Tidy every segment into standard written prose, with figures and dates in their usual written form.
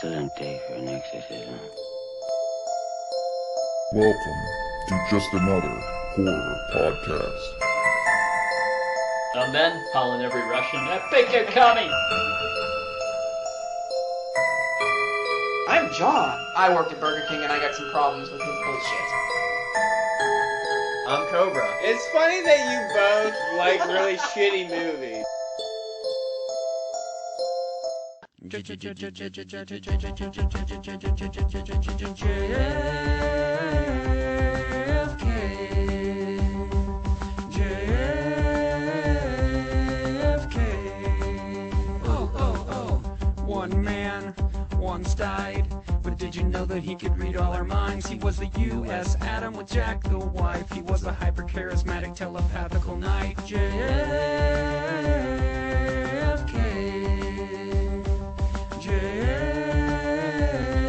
excellent day for an exorcism. Welcome to Just Another Horror Podcast. I'm Ben, calling every Russian epic a commie. I'm John. I worked at Burger King and I got some problems with his bullshit. I'm Cobra. It's funny that you both like really shitty movies. One man once died, but did you know that he could read all our minds? He was the U.S. Adam with Jack the wife. He was a hyper-charismatic telepathical knight.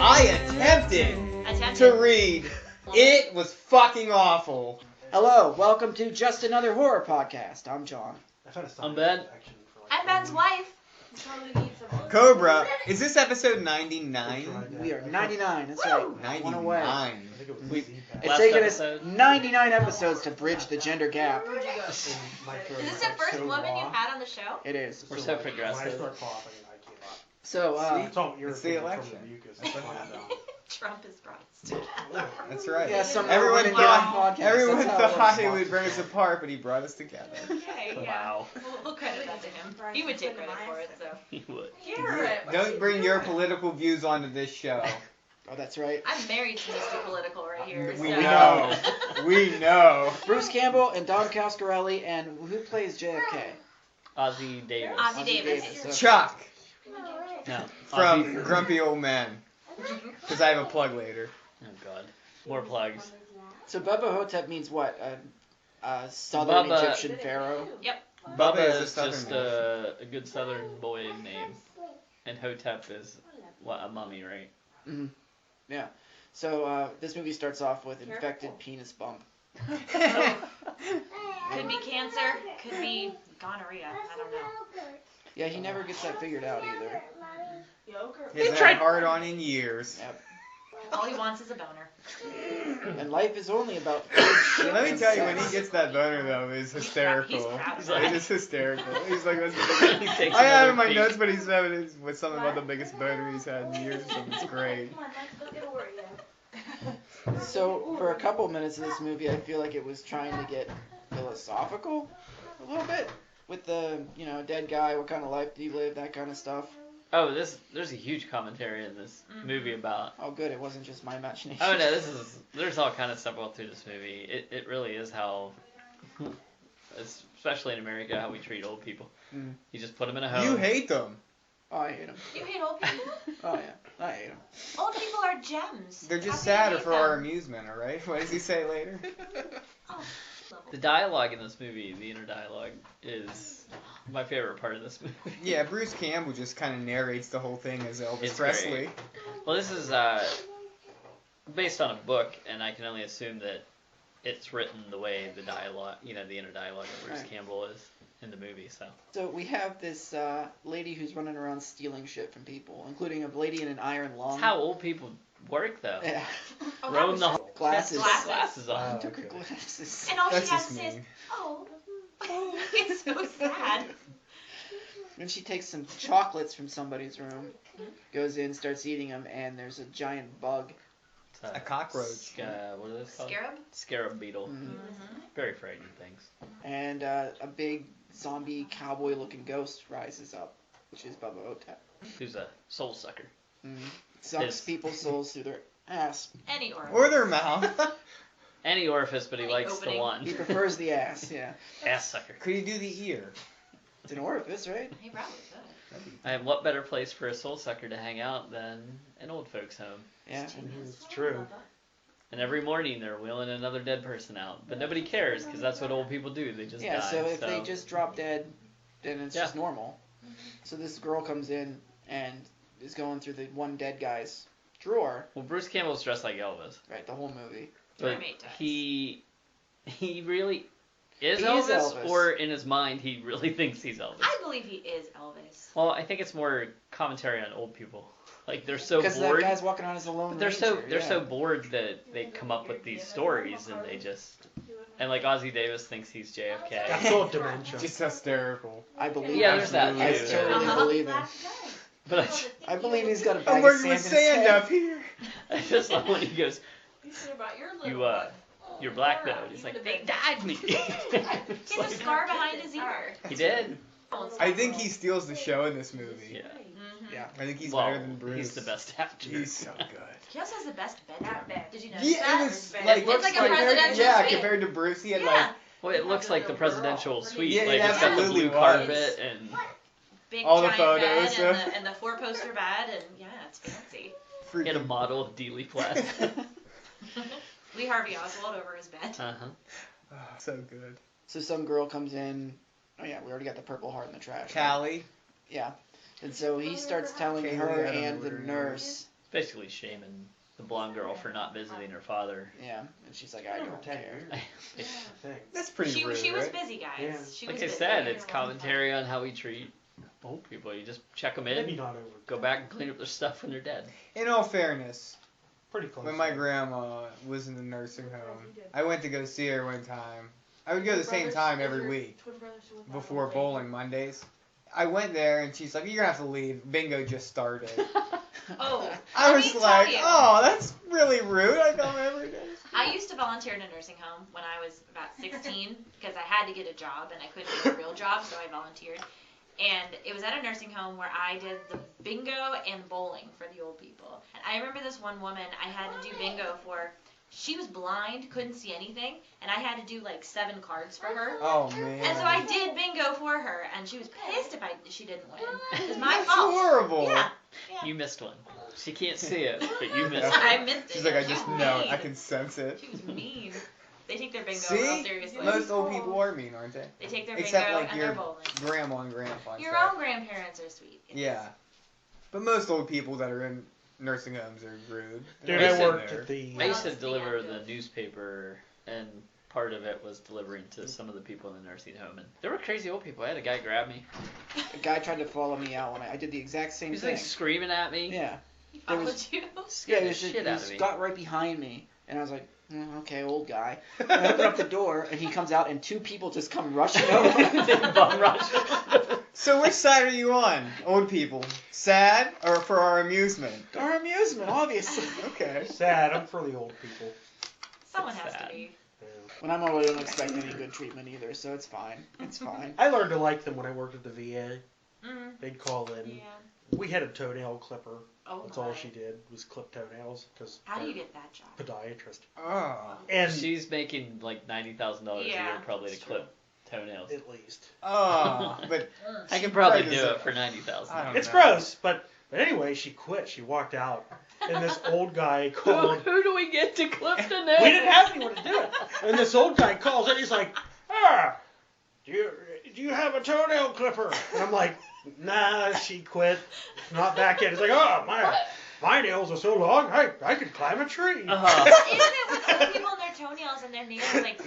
I attempted to read. It was fucking awful. Hello, welcome to Just Another Horror Podcast. I'm John. I'm Ben. I'm Ben's wife. Cobra, is this episode 99? We are 99, that's right. 99. One away. It's Last taken us episode. 99 episodes to bridge the gender gap. Is this the first woman you've had on the show? It is. We're so progressive. So, It's the election. Trump is brought us together. That's right. yeah, some Everyone women get on thought podcasts. everyone That's how it thought works. he would bring us apart, but he brought us together. Okay, yeah. Wow. We'll credit that to him. He would take credit for it, so. He would. Don't bring your political views onto this show. Oh, that's right. I'm married to Mr. Political right here. We so. know. We know. Bruce Campbell and Don Coscarelli, and who plays JFK? Ozzy Davis. Ozzy Davis. Okay. Chuck No. from Ozzy. Grumpy Old Man. Because I have a plug later. Oh God. More plugs. So Bubba Ho-Tep means what? Southern Bubba- Egyptian pharaoh? Yep. Bubba is a is southern just man. a good southern boy name. And Ho-Tep is, what, a mummy, right? Mm-hmm. Yeah. So this movie starts off with infected penis bump. Could be cancer. Could be gonorrhea. I don't know. Yeah, he never gets that figured out either. He hasn't had hard on in years. Yep. All he wants is a boner. And life is only about food, shit, Let me and tell you, sex. when he gets that boner though, it's hysterical. He's proud of It it. is hysterical. He's like, that's the He biggest. takes I have another in my peek. notes, but he said it was something about the biggest boner he's had in years. So it's great. So for a couple minutes of this movie, I feel like it was trying to get philosophical a little bit with the, dead guy, what kind of life did he live, that kind of stuff. Oh, there's a huge commentary in this movie about. Oh, good, it wasn't just my imagination. Oh no, there's all kind of stuff all through this movie. It really is how, especially in America, how we treat old people. Mhm. You just put them in a home. You hate them. Oh, I hate him. You hate old people? Oh, yeah, I hate him. Old people are gems. They're just How can sadder you hate for our them? amusement, alright? What does he say later? Oh, The dialogue in this movie, the inner dialogue, is my favorite part of this movie. Yeah, Bruce Campbell just kind of narrates the whole thing as Elvis It's Presley. great. Well, this is based on a book, and I can only assume that it's written the way the dialogue, the inner dialogue of Bruce Right. Campbell is in the movie. So we have this lady who's running around stealing shit from people, including a lady in an iron lung. That's how old people work, though. Yeah. Oh, Roam the Glasses. Glasses on. Took her glasses. And all That's she has just to say is, mean. oh. It's so sad. And she takes some chocolates from somebody's room, goes in, starts eating them, and there's a giant bug. It's A cockroach. What are those called? Scarab? Scarab beetle. Mhm. Very frightening things. And a big zombie cowboy-looking ghost rises up, which is Bubba Ho-Tep. Who's a soul sucker. Sucks His- people's souls through their ass. Any orifice. Or their mouth. Any orifice, but he Any likes opening. the one. He prefers the ass, yeah. Ass sucker. Could he do the ear? It's an orifice, right? He probably could. And what better place for a soul sucker to hang out than an old folks' home? Yeah. It's true. And every morning they're wheeling another dead person out. But nobody cares, because that's what old people do. They just Yeah, die. so if they just drop dead, then it's Yeah. just normal. So this girl comes in and is going through the one dead guy's drawer, Well, Bruce Campbell's dressed like Elvis. right, the whole movie. But Roommate does. he really is He is Elvis, Elvis. or in his mind he really thinks he's Elvis. I believe he is Elvis. Well, I think it's more commentary on old people. Like they're so Because that bored. guy's walking around as a lone But they're ranger. so bored that they come up with these stories and they just and like Ozzie Davis thinks he's JFK. That's all dementia. Just hysterical. I believe. Yeah, there's that I too. totally believe him. But I believe he's got a bag I'm of working sand with in his sand head. up here. I just love when he goes, you're black though. He's like, they dyed me. He has a scar behind his ear. He did. I think he steals the show in this movie. Yeah. Yeah, I think he's Well, better than Bruce. he's the best actor. He's so good. He also has the best bed. Did you know Yeah, that? it was like, It's like a presidential yeah, suite. compared to Bruce, he had Yeah. Well, it looks like the presidential suite. Yeah, it like it's got the absolutely blue was. carpet and Big all the giant photos, bed and the 4-poster bed, and yeah, it's fancy. he had a model of Dealey Platt. Lee Harvey Oswald over his bed. Uh-huh. Oh, so good. So some girl comes in. Oh yeah, we already got the Purple Heart in the trash. Callie. Yeah. And so he starts telling Kaylee, her I don't and know the what her name nurse. Basically shaming the blonde girl for not visiting her father. Yeah. And she's like, I don't care. That's pretty She rude, was right? busy, guys. Yeah. She Like was I busy. said, it's commentary on how we treat old people. You just check them Maybe in, not over. go back and clean up their stuff when they're dead. In all fairness, Pretty close. when my grandma was in the nursing home, I went to go see her one time. I would go the same time every week before bowling Mondays. I went there and she's like, "You're gonna have to leave. Bingo just started." Oh, I let was me tell like, you. "Oh, that's really rude." I come every day. I used to volunteer in a nursing home when I was about 16 because I had to get a job and I couldn't get a real job, so I volunteered. And it was at a nursing home where I did the bingo and bowling for the old people. And I remember this one woman I had to do bingo for. She was blind, couldn't see anything, and I had to do like 7 cards for her. Oh man. And so I did bingo for her, and she was pissed if she didn't win. It was my That's fault. horrible. Yeah. You missed one. She can't see it, but you missed I it. missed it. She's like, I She just was know. mean. I can sense it. She was mean. They take their bingo real See, seriously. most old people are mean, aren't they? They take their Except bingo like and your their bowling. grandma and grandpa. and Your stuff. own grandparents are sweet. Yes. Yeah. But most old people that are in nursing homes are rude. Dude, I I worked said at the. I used to That's the deliver end the of- newspaper, and part of it was delivering to some of the people in the nursing home. And there were crazy old people. I had a guy grab me. A guy tried to follow me out when I did the exact same He was thing. like screaming at me. Yeah. He There followed was- you. Scared the he shit out of just me. got right behind me, and I was like, okay, old guy. And I open up the door, and he comes out, and 2 people just come rushing over. They bum rush. So which side are you on, old people? Sad or for our amusement? Our amusement, obviously. Okay. Sad. I'm for the old people. Someone has Sad. to be. Yeah. When I'm old, I don't expect any good treatment either, so it's fine. It's fine. I learned to like them when I worked at the VA. Mm, They'd call in. yeah. We had a toenail clipper. Oh That's my. all she did was clip toenails because How do you get that job? podiatrist. Oh. And She's making like $90,000 a year Yeah, probably to that's clip toenails. at least Oh. But I can probably Probably do does it for $90,000. I don't it's know. gross. But anyway, she quit. She walked out, and this old guy called. Who do we get to clip the nails? We didn't have anyone to do it. And this old guy calls in. He's like, do you have a toenail clipper? And I'm like, nah, she quit. Not back in. It's like, oh, my nails are so long, I could climb a tree. Uh-huh. Isn't it with old people and their toenails and their nails, like,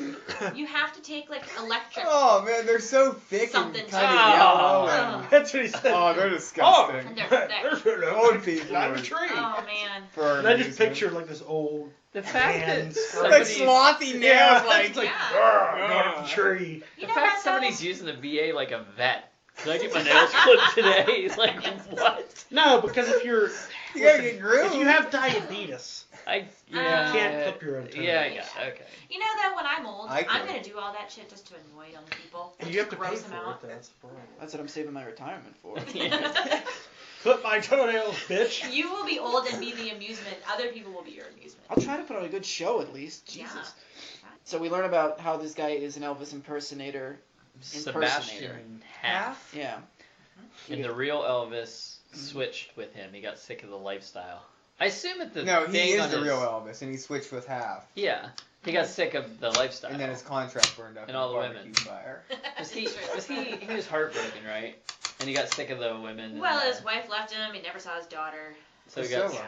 you have to take, like, electric Oh man, they're so thick something and to kind of Oh. yellow. And, That's what he said. oh, they're disgusting. And they're thick. There's Old people climb are- a tree. Oh, man. For our And I just amusement. picture like this old The fact that hands. like somebody's, slothy nails, Yeah, like it's like, Yeah. going up the tree. You the know fact what, somebody's though? using the VA like a vet. Can I get my nails clipped today? He's like, what? No, because if you're you gotta get groomed. if you have diabetes, I you can't clip your own toenails. Yeah, yeah, okay. You know, though, when I'm old, I I'm could. going to do all that shit just to annoy young people. and you have to pay Gross them for out. it. That's the problem. That's what I'm saving my retirement for. Clip my toenails, bitch. You will be old and be the amusement. Other people will be your amusement. I'll try to put on a good show at least. Jesus. Yeah. So we learn about how this guy is an Elvis impersonator. Sebastian Half. Yeah. And the real Elvis switched with him. He got sick of the lifestyle. I assume at the No, he thing is on the his, real Elvis, and he switched with Half, Yeah, he got sick of the lifestyle. and then his contract burned up And in all a the barbecue women. fire. he was heartbroken, right? And he got sick of the women. and, Well, his wife left him. He never saw his daughter. so he So got. what?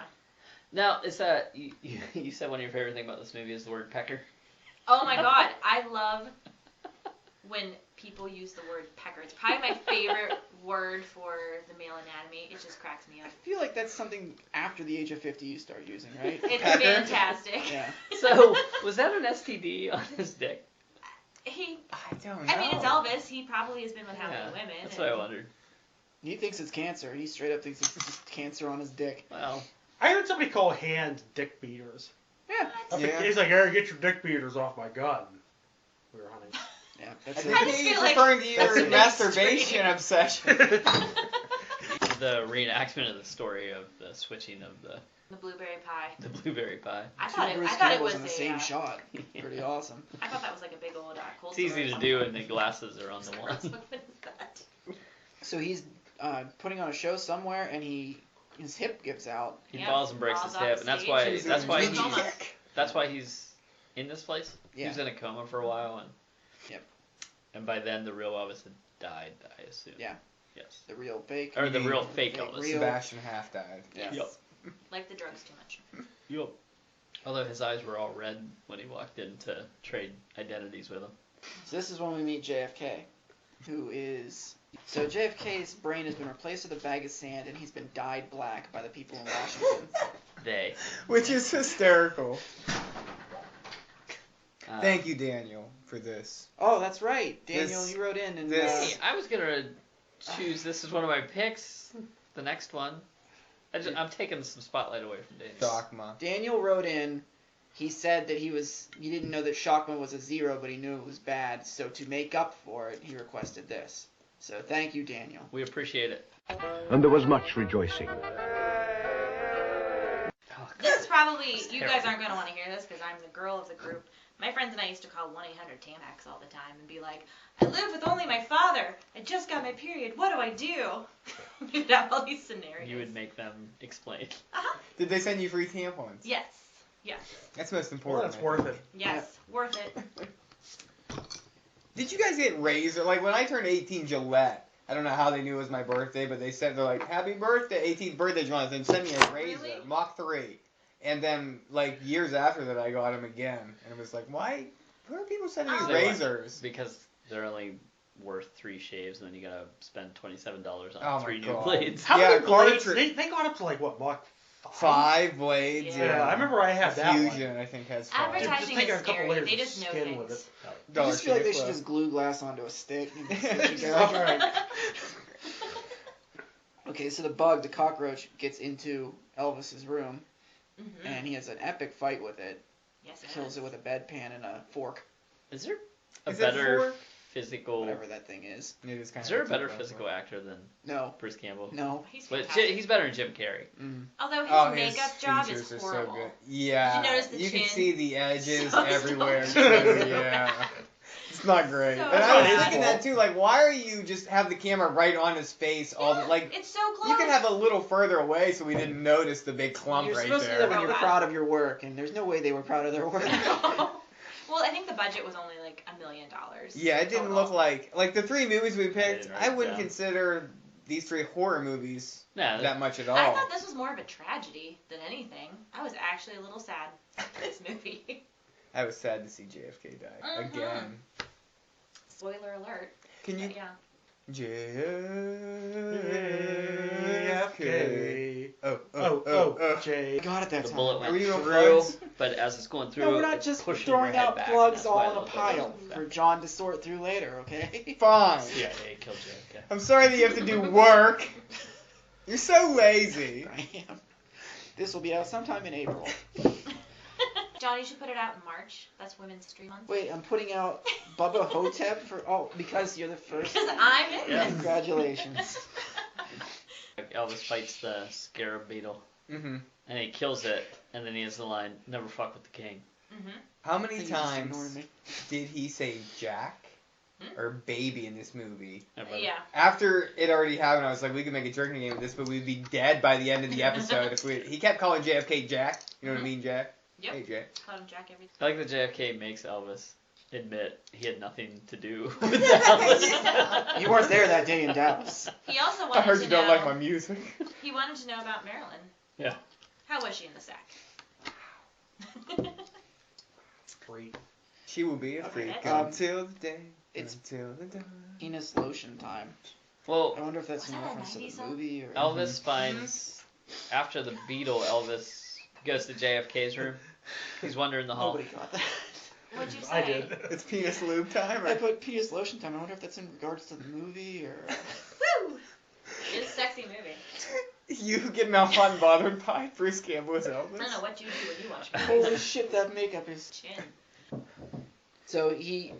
Now, is that you said one of your favorite things about this movie is the word pecker? Oh my god, I love when people use the word pecker. It's probably my favorite word for the male anatomy. It just cracks me up. I feel like that's something after the age of 50 you start using, right? It's Pecker? fantastic. Yeah. So, was that an STD on his dick? He, I don't know. I mean, it's Elvis. He probably has been with how Yeah, many women? that's what I wondered. He thinks it's cancer. He straight up thinks it's just cancer on his dick. Well, I heard somebody call hands dick beaters. Yeah. I think Yeah. he's like, Eric, get your dick beaters off my gun. We were hunting. Yeah. I That's think I just he's feel like referring to that's your an masturbation extreme. obsession. the reenactment of the story of the switching of The blueberry pie. the blueberry pie. I thought it, Bruce I thought it Campbell's was in the a, same shot. Pretty awesome. I thought that was like a big old cold It's easy to sore or do, something. and the glasses are on the wall. What is that? So he's putting on a show somewhere, and his hip gives out. He Yeah, falls and breaks falls his off hip, the and that's stage. why He's that's in why a he's coma. that's why he's in this place. He Yeah. was in a coma for a while, and Yep. and by then the real Elvis had died, I assume. Yeah. Yes. The real fake. Or the real fake Fake Elvis. real. Sebastian half died. Yes. Yep. Like the drugs too much. Yep. Although his eyes were all red when he walked in to trade identities with him. So this is when we meet JFK, who is... So JFK's brain has been replaced with a bag of sand, and he's been dyed black by the people in Washington. They. Which is hysterical. Uh, Thank you, Daniel, for this. Oh, that's right. Daniel, This- you wrote in and... this- Hey, I was gonna choose this as one of my picks. The next one. I'm taking some spotlight away from Daniel. Dogma. Daniel wrote in, he said that he didn't know that Shockman was a 0, but he knew it was bad, so to make up for it, he requested this. So thank you, Daniel. We appreciate it. And there was much rejoicing. Oh, This is probably, It's you terrible. guys aren't going to want to hear this because I'm the girl of the group. My friends and I used to call 1-800-TAMAX all the time and be like, I live with only my father. I just got my period. What do I do? We'd have all these scenarios. You would make them explain. Uh-huh. Did they send you free tampons? Yes. Yes. That's most Well, important. that's worth it. Yes. Worth it. Did you guys get razor? Like when I turned 18, Gillette. I don't know how they knew it was my birthday, but they said they're like, "Happy birthday, 18th birthday, Jonathan! Send me a razor, Really? Mach 3." And then like years after that, I got them again, and it was like, why? Who are people sending me Oh. razors? Because they're only worth 3 shaves, and then you gotta spend $27 on Oh my 3 new God. blades. How Yeah, many blades? cartridge- They got up to like what, Mach 5? 5 blades. Yeah. Yeah, I remember I had that one. Fusion, I think, has 5. Advertising Just take is a couple scary. layers They of just know skin with things. it. I Dollar just feel like they Shave, should just glue glass onto a stick. And just let you That's go. right. Okay, so the bug, the cockroach, gets into Elvis's room, Mm-hmm. and he has an epic fight with it. Yes, Kills it with a bedpan and a fork, Is there a Is it better fork? physical? whatever that thing is. It is kind Is there a of better physical actor than No, Bruce Campbell? no. He's But fantastic. he's better than Jim Carrey. Mm. Although his Oh, his makeup job features is are horrible. so good. Yeah. Did you notice the You can chin? see the edges So everywhere. sculpted. too, yeah. It's not great. So and I was good. thinking that too, like, why are you just have the camera right on his face all the, like, It's so close. you can have a little further away so we didn't notice the big clump You're right supposed to do there. that when you're Robot. proud of your work, and there's no way they were proud of their work. Well, I think the budget was only like $1 million. Yeah, it didn't look like the 3 movies we picked. didn't write I it wouldn't down. consider these 3 horror movies Nah, that much at all. I thought this was more of a tragedy than anything. I was actually a little sad for this movie. I was sad to see JFK die Mhm. again. Spoiler alert. Can you But yeah. JFK? Jay. Got it that the time. bullet Are went we doing through, plugs? but as it's going through, No, we're not it's just pushing throwing your head out back, plugs and that's why all it in a looked like it pile was for back. John to sort through later, okay? Fine. CIA killed JFK. I'm sorry that you have to do work. You're so lazy. I am. This will be out sometime in April. John, you should put it out in March. That's Women's History Month. Wait, I'm putting out Bubba Ho-Tep because you're the first. Because I'm in Yeah. this. Congratulations. Elvis fights the scarab beetle, Mm-hmm. and he kills it, and then he has the line, "Never fuck with the king." Mm-hmm. How I many think you just times ignored me. did he say Jack Hmm? or baby in this movie? Yeah. After it already happened, I was like, we could make a drinking game of this, but we'd be dead by the end of the episode if we. He kept calling JFK Jack. You know what I mean, Jack? Yep. Hey, Jack. Call him Jack every I like that JFK makes Elvis admit he had nothing to do with Dallas. You weren't there that day in Dallas. He also I wanted heard to you know. don't like my music. He wanted to know about Marilyn. Yeah. How was she in the sack? Great. She will be a Okay, freak that's- until the day. It's- Until the dawn. Penis lotion time. Well, I wonder if that's Was in that a reference to 90s the song? movie or. Elvis finds after the Beatle. Elvis goes to JFK's room. He's wandering the hall. Nobody got that. What'd you say? I did. It's penis lube time. I put penis lotion time. I wonder if that's in regards to the movie or. Woo! It's a sexy movie. You get hot and bothered by Bruce Campbell as Elvis. I don't know what you do when you watch Holy movies. shit, that makeup is. Chin. So he.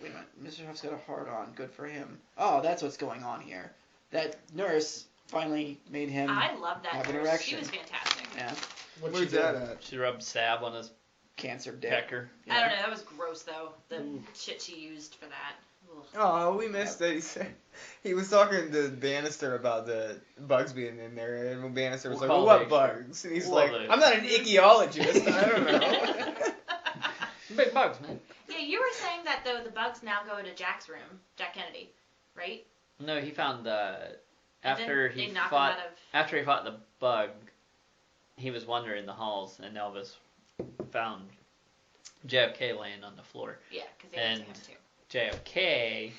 Wait a minute. Mr. Huff's got a hard on. Good for him. Oh, that's what's going on here. That nurse finally made him. I love that Have an nurse. She erection. was fantastic. Yeah. What'd Where's she do? that at? She rubbed salve on his Cancer dick. pecker. Yeah. I don't know. That was gross though. The shit she used for that. Ugh. Oh, we missed it. He was talking to Bannister about the bugs being in there, and Bannister was We'll like, call well, the what expert. bugs? And he's We'll like, call the I'm not an ichthyologist. I don't know. Big bugs, man. Yeah, you were saying that though the bugs now go to Jack's room, Jack Kennedy, right? No, he found And after then he they knock fought him out of. after he fought the bug, he was wandering the halls, and Elvis found JFK laying on the floor. Yeah, because they went to And- him too. JFK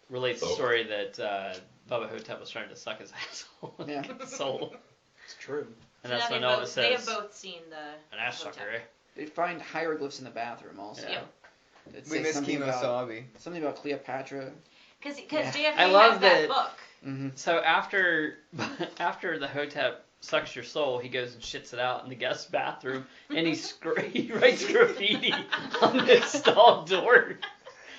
relates the story that Bubba Ho-Tep was trying to suck his asshole with Yeah. his soul, It's true. and So that's now when they Elvis both, they have says, both seen the "An ass Ho-Tep. sucker." Eh? They find hieroglyphs in the bathroom also. Yeah. That We say missed something about, Kemosabe. something about Cleopatra. Because Yeah. JFK I love has that that- book. Mm-hmm. So after the Ho-Tep sucks your soul, he goes and shits it out in the guest bathroom, and he writes graffiti on the stall door.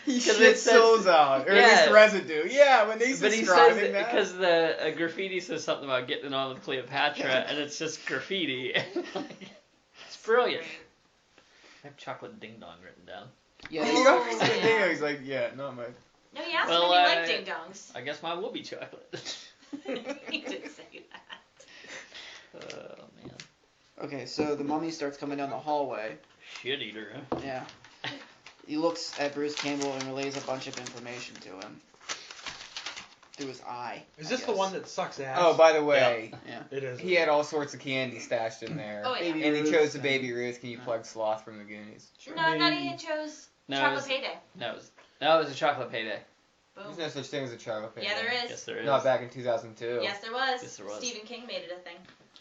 He 'Cause shits it says- souls out, or Yeah. at least residue. Yeah, when he's But he says describing that. because the graffiti says something about getting it on with Cleopatra, and it's just graffiti. It's brilliant. I have chocolate ding dong written down. Yeah, He they, always said Yeah. dingo. He's like, yeah, not my. No, he asked Well, him if he liked uh, ding dongs. I guess mine will be chocolate. He did say that. Oh man, okay, so the mummy starts coming down the hallway. shit eater. Huh? Yeah. He looks at Bruce Campbell and relays a bunch of information to him. Through his eye. Is I this the guess. one that sucks ass? Oh, by the way, Yeah. It is. he had all sorts of candy stashed in there. Oh, yeah. Baby And he Ruth chose the and- Baby Ruth. Can you plug Sloth from the Goonies? No, I thought he had chose No, chocolate it was- payday. No, it was a chocolate payday. Boom. There's no such thing as a chocolate payday. Yeah, there is. Yes, there is. Not back in 2002. Yes, there was. Yes, there was. Stephen King made it a thing.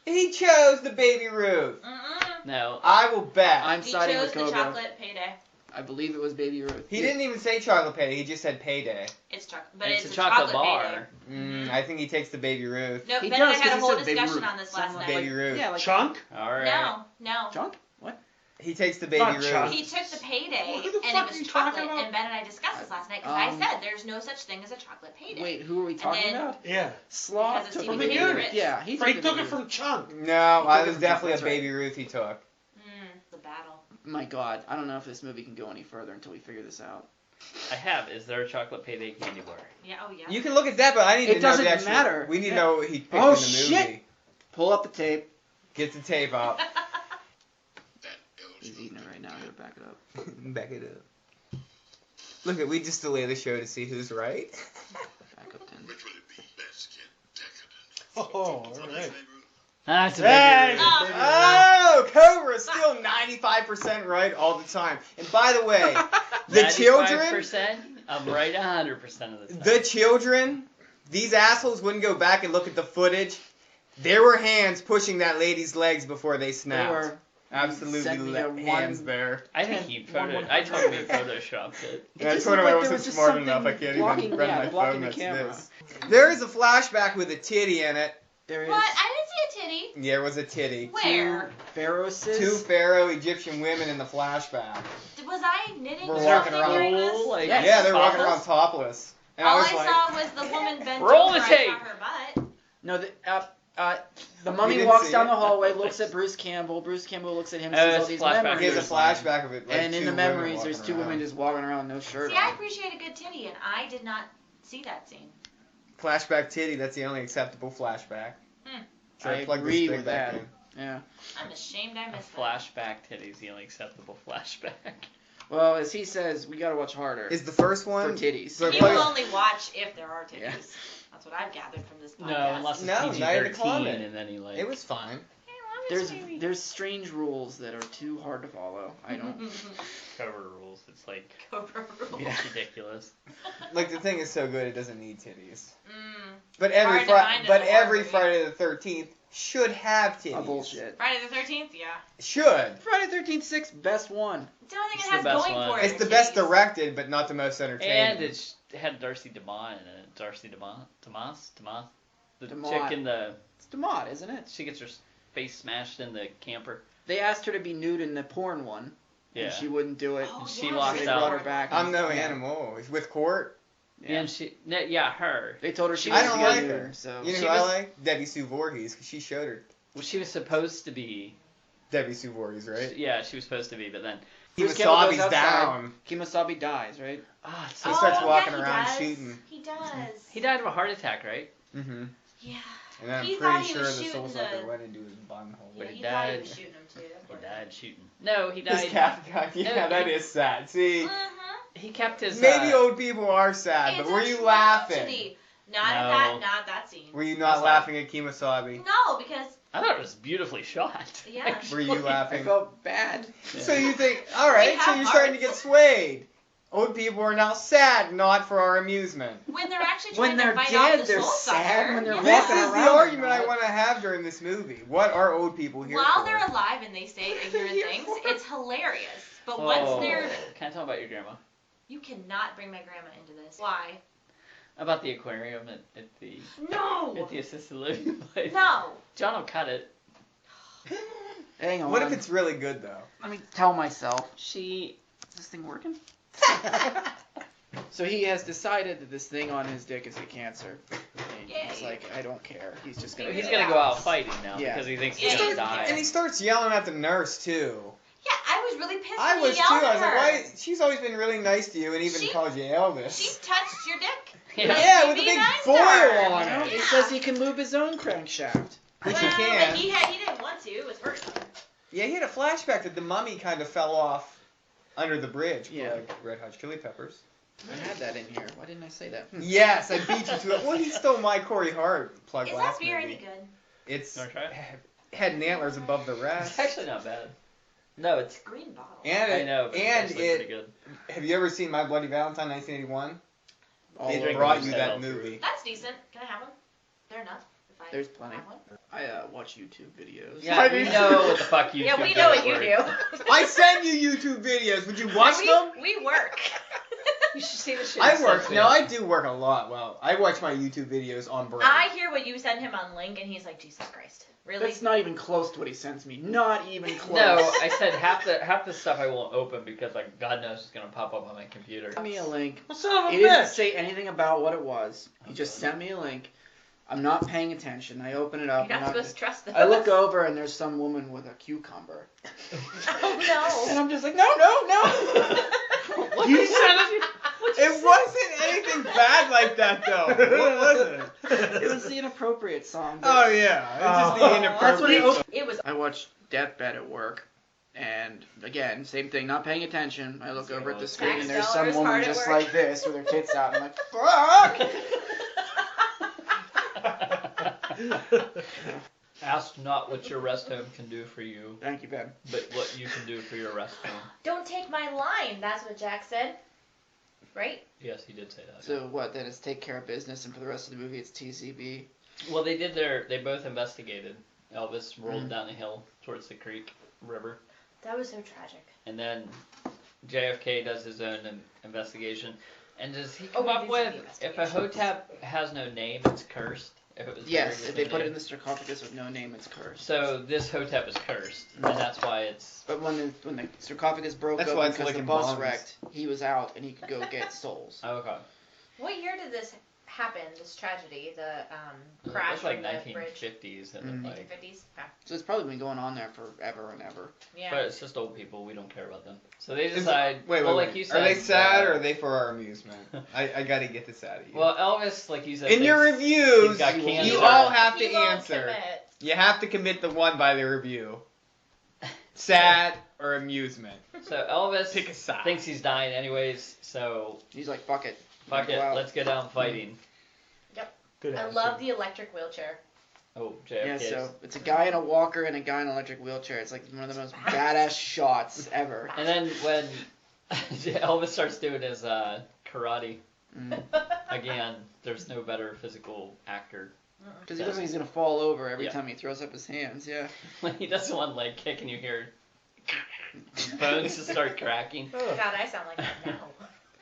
He chose the Baby Ruth. Mm-mm. No, I will bet. I'm He siding chose with the Cobra. chocolate payday. I believe it was Baby Ruth. He didn't even say chocolate payday. He just said payday. It's chocolate, but it's it's a chocolate bar. payday. I think he takes the Baby Ruth. No, He Ben and I does, 'cause had a he whole said Baby discussion Ruth. on this last Someone night. Baby Ruth. Yeah, like Chunk? All right. No. Junk? What? He takes the Baby Not Ruth. chunk. He took the payday Well, who the and fuck it are you was talking chocolate, about? and Ben and I discussed this last night because I said there's no such thing as a chocolate payday. Wait, who are we talking then- about? Yeah. Sloth Because took it's the Stephen Baby King. Ruth. Yeah, he Frank the took Baby it from Ruth. Chunk. No, He I took was it from definitely a Chunk, that's Baby Ruth he took. The battle. My God, I don't know if this movie can go any further until we figure this out. I have. Is there a chocolate payday candy bar? Yeah. Oh yeah. You can look at that, but I need It to know doesn't the actual. matter. We need to Yeah. know what he picked Oh, in the movie. shit! Pull up the tape. Get the tape out. He's eating it right now. I gotta back it up. Back it up. Look at we just delay the show to see who's right. Back up 10. Oh, all right. Ah, it's a Hey! Baby Ruth. Oh, Cobra's still 95% right all the time. And by the way, the children, 95%? I'm right 100% of the time. the children, these assholes wouldn't go back and look at the footage. There were hands pushing that lady's legs before they They snapped. were. Absolutely Sent me to hands one- there. I think he One- I told him he photoshopped it. It And I just told him looked I like there wasn't was just smart enough. I something can't blocking- even run yeah, my blocking phone. the That's camera. this. There is a flashback with a titty in it. There is What? I didn't see a titty. There was a titty. Where? Pharaoh's Two Pharaoh Egyptian women in the flashback. Was I knitting We're something walking around. during this? Like, Yes. Yeah, they're walking around topless? topless. And All I I was like, saw was the woman bent Roll over. the I tape. saw her butt. No, the You mummy didn't walks see down it? the hallway, looks at Bruce Campbell. Bruce Campbell looks at him and Oh, sees all it's these flashback. memories. here's a flashback of it. Like And in two the women memories, there's walking two women around. just walking around, no shirt See, I on. appreciate a good titty, and I did not see that scene. Flashback titty, that's the only acceptable flashback. Try to I plug this agree thing with back that. in. Yeah. I'm ashamed I A missed that. flashback titty's the only acceptable flashback. Well, as he says, we gotta watch harder Is the first for one? titties. So He plug will it- only watch if there are titties. Yeah. That's what I've gathered from this podcast. No, unless it's No, not even PG-13, comment. and then he like. It was fine. Okay, well, I'm There's strange rules that are too hard to follow. I don't. Cover rules. It's like Cobra rules. Yeah. ridiculous. Like the thing is so good it doesn't need titties. Mm. But Hard to find in a horror every movie. Friday the 13th should have titties. Oh, bullshit. Friday the 13th, yeah. Should. Friday 13th 6, best one. It's the only thing It's it the has best going one. for it. It's the are best titties. directed, but not the most entertaining. And it had Darcy DeMont in it. Darcy DeMont? The DeMont. chick in the... It's DeMott, isn't it? She gets her face smashed in the camper. They asked her to be nude in the porn one, Yeah. and she wouldn't do it. Oh, She yeah, walks so they out. brought her back. I'm no Yeah. animal. With Court. Yeah. And she... Yeah, her. They told her she I was don't gonna like do her. it, so You know She who I was- like? Debbie Sue Voorhees, because she showed her. Well, she was supposed to be... Debbie Sue Voorhees, right? Yeah, she was supposed to be, but then... Bruce Campbell goes Kemosabe's outside. down. Kemosabe dies, right? Ah, it's He so starts Oh, walking yeah, he around does. shooting. He does. He died of a heart attack, right? Mm-hmm. Yeah. And then I'm He thought pretty he sure was the shooting soul sucker the- went into his bunghole. Yeah, he he thought he died. was shooting him too. He died shooting. No, he This died... cat guy, yeah, No, that he- is sad. See, Uh-huh. He kept his... maybe old people are sad, It's but were a you laughing? tragedy. Not at No. not that scene. Were you not That's laughing at Kemosabe? No, because I thought it was beautifully shot. Yeah. Were you I laughing? felt bad. So you think, all right, so have you're starting to get hearts. swayed. Old people are now sad, not for our amusement. when they're actually When trying to they're fight dead, off the they're soul sad. sucker, When they're yeah. This walking is around, the argument they're I not. want to have during this movie. What are old people here While for? they're alive and they say ignorant Here things, for- it's hilarious. But Oh, once they're, Can I tell about your grandma? you cannot bring my grandma into this. Why? About the aquarium at the No. assisted living place. No. John will cut it. Hang on. What if it's really good though? Let me tell myself. She... Is this thing working? So he has decided that this thing on his dick is a cancer. And he's Yay. like, I don't care. He's just gonna. He's it gonna go out. out fighting now Yeah. because he thinks Yeah, he's gonna he's- die. And he starts yelling at the nurse too. Yeah, I was really pissed I when was he too. yelled I at was like, her. why? She's always been really nice to you and even She- called you Elvis. She touched your dick. Yeah. Yeah, with a Be big nice to boil her. on No, it. he says he can move his own crankshaft. Which well, you can. But he didn't want to. It was hurting him. Yeah, he had a flashback that the mummy kind of fell off under the bridge, Yeah. like Red Hot Chili Peppers. I had that in here. Why didn't I say that? Yes, I beat you to it. Well, he stole my Corey Hart plug Is last that beer movie. any good? It's Wanna try it? head and antlers above the It's rest. actually not bad. No, it's... Green bottle. And I it, know, but and it's actually pretty it. good. Have you ever seen My Bloody Valentine 1981? All They over drink brought them you instead that of movie. That's decent. Can I have one? They're enough. If I There's plenty. have one? I watch YouTube videos. Yeah, we know what the fuck you Yeah, two we know what do you for do. I send you YouTube videos. Would you watch them? We work. You should see the shit. I he work. sends me. No, I do work a lot. Well, I watch my YouTube videos on break. I hear what you send him on link, and he's like, Jesus Christ, really? That's not even close to what he sends me. Not even close. No, I said half the stuff I won't open because like God knows it's gonna pop up on my computer. Send me a link. Well, son of He a didn't bitch. say anything about what it was. He just sent me a link. I'm not paying attention. I open it up. You're I'm not not- supposed to trust them. I look over and there's some woman with a cucumber. Oh And I'm just like, no. What You the said hell? It wasn't anything bad like that though. What was it? It was the inappropriate song. Oh yeah, it's just the Oh. inappropriate. That's what he opened. It was. I watched Deathbed at work. And again, same thing, not paying attention. I look over at the screen and there's some Tax woman dollars, just hard at like this with her tits out. And I'm like, fuck! Ask not what your rest home can do for you, Thank you, Ben. but what you can do for your rest home. Don't take my line. That's what Jack said. Right? Yes, he did say that. So what, then it's take care of business, and for the rest of the movie it's TCB? Well, they both investigated. Elvis rolled down the hill towards the creek river, That was so tragic. and then JFK does his own investigation. And does he come we up did with see the if a investigation. Hotep has no name, it's cursed? If it was Yes, buried if with they no put it name. in the sarcophagus with no name, it's cursed. So this Hotep is cursed, and that's why it's. But when the sarcophagus broke That's open why it's because the licking bus bombs. wrecked, he was out and he could go get souls. Oh, okay. What year did this happen? This tragedy, the It crash was like from the bridge. 1950s, and Mhm. like. 1950s. Okay. So it's probably been going on there forever and ever. Yeah. But it's just old people. We don't care about them. So they Is it- decide. Wait, well, wait. like you said. Are they sad or are they for our amusement? I gotta get this out of you. Well, Elvis, like you said. in your thinks reviews, he's got cancer. you all have to He won't answer. commit. You have to commit the one by the review. Sad or amusement. So Elvis Pick a side. thinks he's dying anyways. So He's like, fuck it. fuck it. Go out. Let's go down fighting. Good I attitude. love the electric wheelchair. Oh, Yeah, JFK's. so it's a guy in a walker and a guy in an electric wheelchair. It's like one of the most badass shots ever. And then when Elvis starts doing his karate, again, there's no better physical actor. Because he looks like he's going to fall over every Yeah. time he throws up his hands, yeah. When he does one leg kick and you hear his bones just start cracking. God, I sound like that now.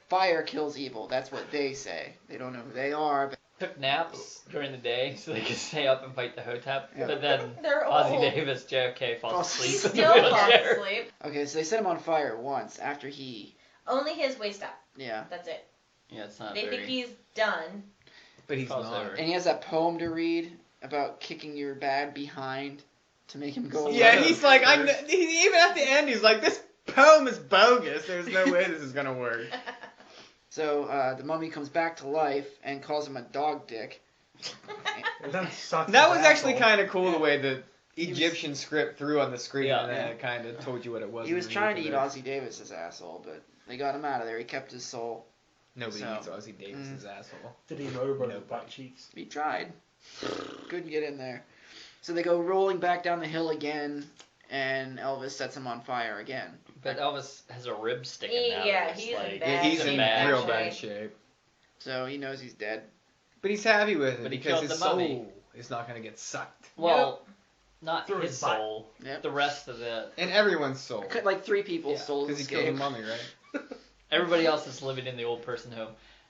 Fire kills evil. That's what they say. They don't know who they are. But Took naps during the day so they could stay up and fight the Ho-Tep. Yeah. But then They're Ozzie old. Davis, JFK, falls He asleep in still the falls wheelchair. asleep. okay, so they set him on fire once after he, Only his waist up. yeah. That's it. Yeah, it's not They very... think he's done. But he's Falls not. over. And he has that poem to read about kicking your bad behind to make him go away. Yeah, he's like, even at the end, he's like, this poem is bogus. There's no way this is gonna work. So the mummy comes back to life and calls him a dog dick. And then sucks That his was actually asshole. kind of cool the way the Egyptian script threw on the screen, Yeah. and then it kind of told you what it was. He was trying to eat underneath of it. Ozzie Davis's asshole, but they got him out of there. He kept his soul. Nobody So- eats Ozzie Davis's asshole. Did he motorboat No. his butt cheeks? He tried. Couldn't get in there. So they go rolling back down the hill again, and Elvis sets him on fire again. But Elvis has a rib sticking out. Yeah, of his he's in leg. bad Yeah, he's It's a in bad real shape. bad shape. So he knows he's dead. But he's happy with it But he because killed his the mummy. soul is not going to get sucked. Well, not Through his his butt. soul. Yep. The rest of the... And everyone's soul. Like 3 people's Yeah, souls Because he killed the escaped. mummy, right? Everybody else that's living in the old person home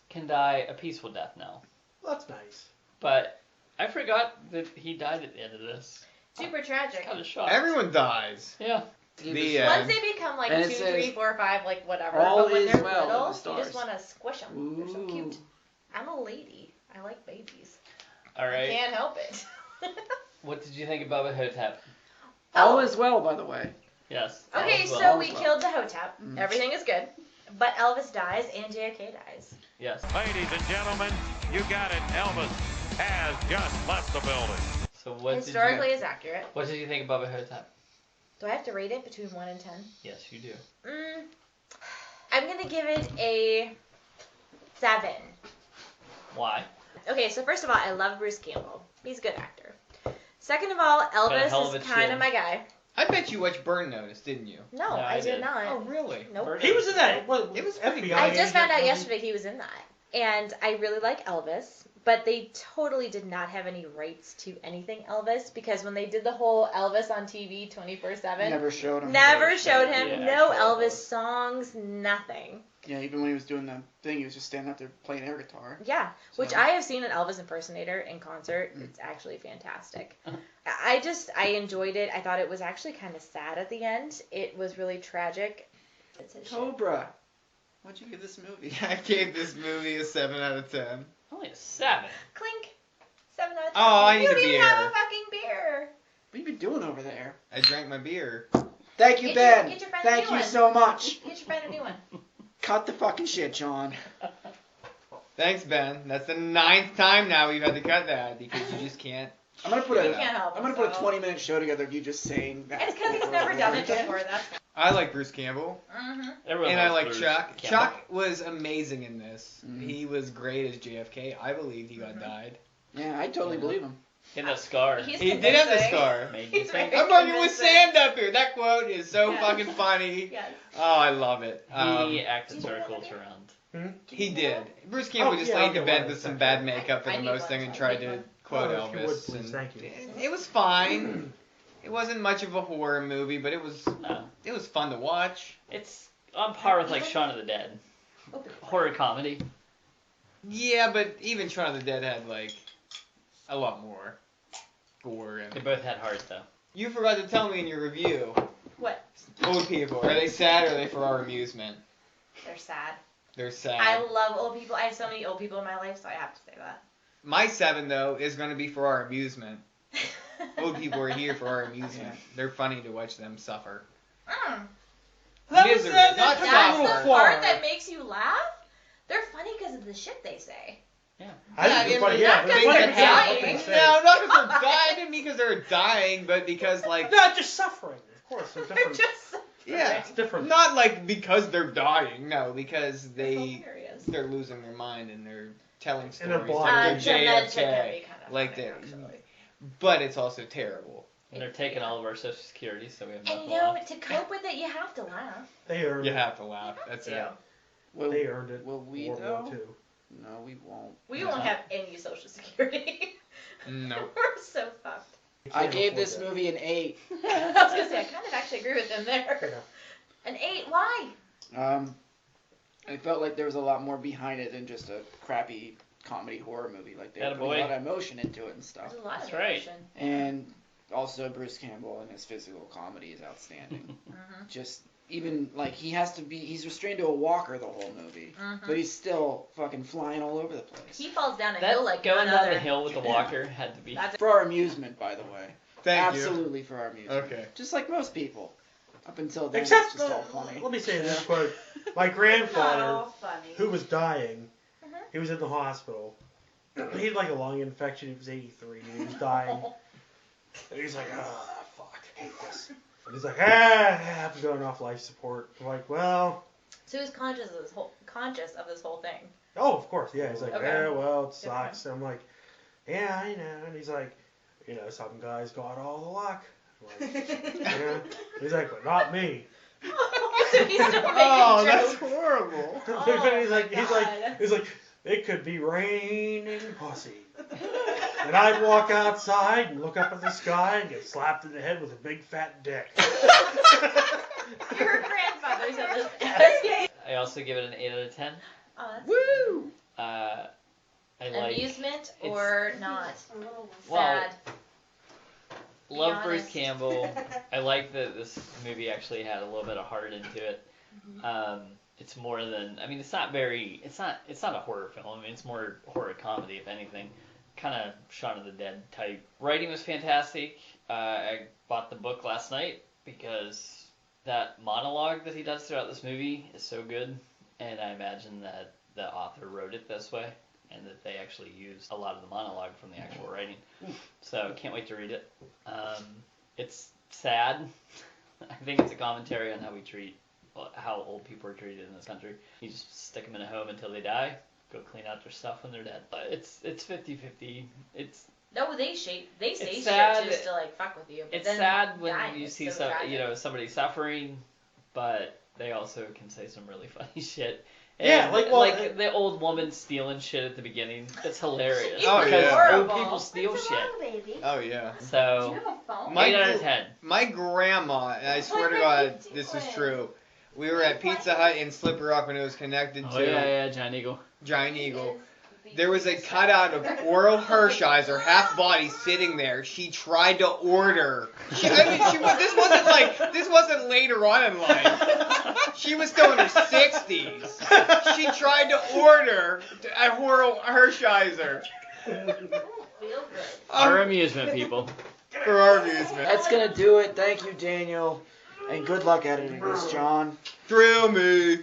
can die a peaceful death now. Well, that's nice. But I forgot that he died at the end of this. Super tragic. Kind of shocked. Everyone dies. Yeah. The Once they become like And 2, it says, 3, 4, 5, like whatever. "All But when is they're well little, with the you just stars." want to squish them. They're so cute. Ooh. I'm a lady. I like babies. All I right. can't help it. What did you think of Bubba Ho-Tep? All is well, by the way. Yes. Okay, as well. so we well. killed the Ho-Tep. Mm. Everything is good. But Elvis dies and JFK dies. Yes. Ladies and gentlemen, you got it. Elvis has just left the building. So what Historically did is accurate. what did you think of Bubba Ho-Tep? Do I have to rate it between 1 and 10? Yes, you do. I'm going to give it a 7. Why? Okay, so first of all, I love Bruce Campbell. He's a good actor. Second of all, Got a hell Elvis of is a kind chin. of my guy. I bet you watched Burn Notice, didn't you? No, No, I I did did. not. Oh, really? Nope. He was in that. It was FBI. I just found out agent yesterday he was in that. And I really like Elvis, but they totally did not have any rights to anything Elvis because when they did the whole Elvis on TV 24/7, Never showed him. never showed him, Yeah, no actually, Elvis songs, nothing. Yeah, even when he was doing the thing, he was just standing up there playing air guitar. Yeah, which So- I have seen an Elvis impersonator in concert. It's actually fantastic. I enjoyed it. I thought it was actually kind of sad at the end. It was really tragic. It's his shit. Cobra. What'd you give this movie? I gave this movie a 7 out of 10. Only a 7. Clink. 7 out of 10. Oh, I need you a don't even beer. have a fucking beer. What you been doing over there? I drank my beer. Thank you, Get Ben. your friend a Thank new you one. so much. Get your friend a new one. Cut the fucking shit, John. Thanks, Ben. That's the 9th time now we've had to cut that because you just can't. I'm gonna put You a can't help I'm gonna put a yourself. 20-minute show together of you just saying that. It's because he's over never and done over it again. before. That's I like Bruce Campbell. Everyone And I loves like Bruce Chuck. Campbell. Chuck was amazing in this. Mhm. He was great as JFK. I believed he got died. Yeah, I totally believe him. In the scar. He's He did have the convincing. scar. Made me He's think. very I'm working with convincing. sand up here. That quote is so Yes. fucking funny. Yes. Oh, I love it. He acted circles around. He did. Bruce Campbell just yeah, laid I'll in get bed one with some second. bad makeup for I the need most one, thing and I tried need to one. quote Oh, if you would, Elvis. please, and thank you. it was fine. It wasn't much of a horror movie, but it was No. fun to watch. It's on par with like Shaun of the Dead. Horror comedy. Yeah, but even Shaun of the Dead had like a lot more gore They and. both had heart though. You forgot to tell me in your review. What? Old people, are they sad or are they for our amusement? They're sad. They're sad. I love old people. I have so many old people in my life, so I have to say that. My 7 though is going to be for our amusement. Old people are here for our amusement. They're funny to watch them suffer. Misery, not That's the suffer. part that makes you laugh? They're funny because of the shit they say. I Yeah, think it's in funny. the- Yeah, not it's because funny they're because of what dying. they say. No, not because they're dying. I didn't mean because they're dying, but because like No, just suffering. Of course, they're They're different. just yeah, It's different. not like because they're dying. No, because hilarious. they're losing their mind and they're telling And they're stories. blind. Like they're Dementia can JFK. be kind of Like funny, that. actually. but it's also terrible. And they're taking all of our social security, so we have And nothing left. to cope with it, you have to laugh. They earned You it. have to laugh. That's it. They earned it. Will we World though? War II. No, we won't. We won't have any social security. No. We're so fucked. I gave this movie an 8. I was gonna say I kind of actually agree with him there. Yeah. An 8? Why? I felt like there was a lot more behind it than just a crappy comedy horror movie. Like they put a Attaboy. lot of emotion into it and stuff. There's a lot That's of right. emotion. And also Bruce Campbell and his physical comedy is outstanding. Just even like he's restrained to a walker the whole movie, but he's still fucking flying all over the place. He falls down a That hill like going none down other. the hill with the walker had to be. For our amusement, by the way. Thank you. Absolutely for our amusement. Okay. Just like most people. Up until then, Except, it's just all funny. let me say this quote. My Not grandfather, all funny. who was dying, he was in the hospital. He had like a lung infection. He was 83 and he was dying. And he's like, oh, fuck, I hate this. And he's like, I'm going off life support. I'm like, well. So he was conscious of this whole thing. Oh, of course, yeah. He's like, Okay. yeah, well, it sucks. And I'm like, yeah, I know. And he's like, you know, some guys got all the luck. I'm like, yeah. He's like, but not me. So he's still making Oh, jokes. that's horrible. He's like, it could be raining pussy. And I'd walk outside and look up at the sky and get slapped in the head with a big fat dick. Your grandfather said this. I also give it an 8 out of 10. Oh, that's Woo! I like. amusement or not? Well, Sad. Be love Bruce honest. Campbell. I like that this movie actually had a little bit of heart into it. It's more than, I mean, it's not a horror film. I mean, it's more horror comedy, if anything. Kind of Shaun of the Dead type. Writing was fantastic. I bought the book last night because that monologue that he does throughout this movie is so good. And I imagine that the author wrote it this way and that they actually used a lot of the monologue from the actual writing. So can't wait to read it. It's sad. I think it's a commentary on how old people are treated in this country. You just stick them in a home until they die, go clean out their stuff when they're dead. But it's 50-50. No, they say It's shit sad. just to like fuck with you. But It's then sad when dying you is see so tragic. somebody suffering, but they also can say some really funny shit. Yeah, And, like the old woman stealing shit at the beginning. That's hilarious. It's Oh, because yeah. old horrible. people steal shit. Baby. Oh, yeah. So have a phone? 8 out of 10. My grandma, and I swear to God, this is true. We were at Pizza Hut in Slippery Rock when it was connected Oh to yeah, Giant Eagle. Giant Eagle. There was a cutout of Oral Hershiser, half body, sitting there. She tried to order. This wasn't later on in life. She was still in her 60s. She tried to order a Oral Hershiser. Feel good. Our amusement, people. For our amusement. That's gonna do it. Thank you, Daniel. And good luck editing this, John. Drill me.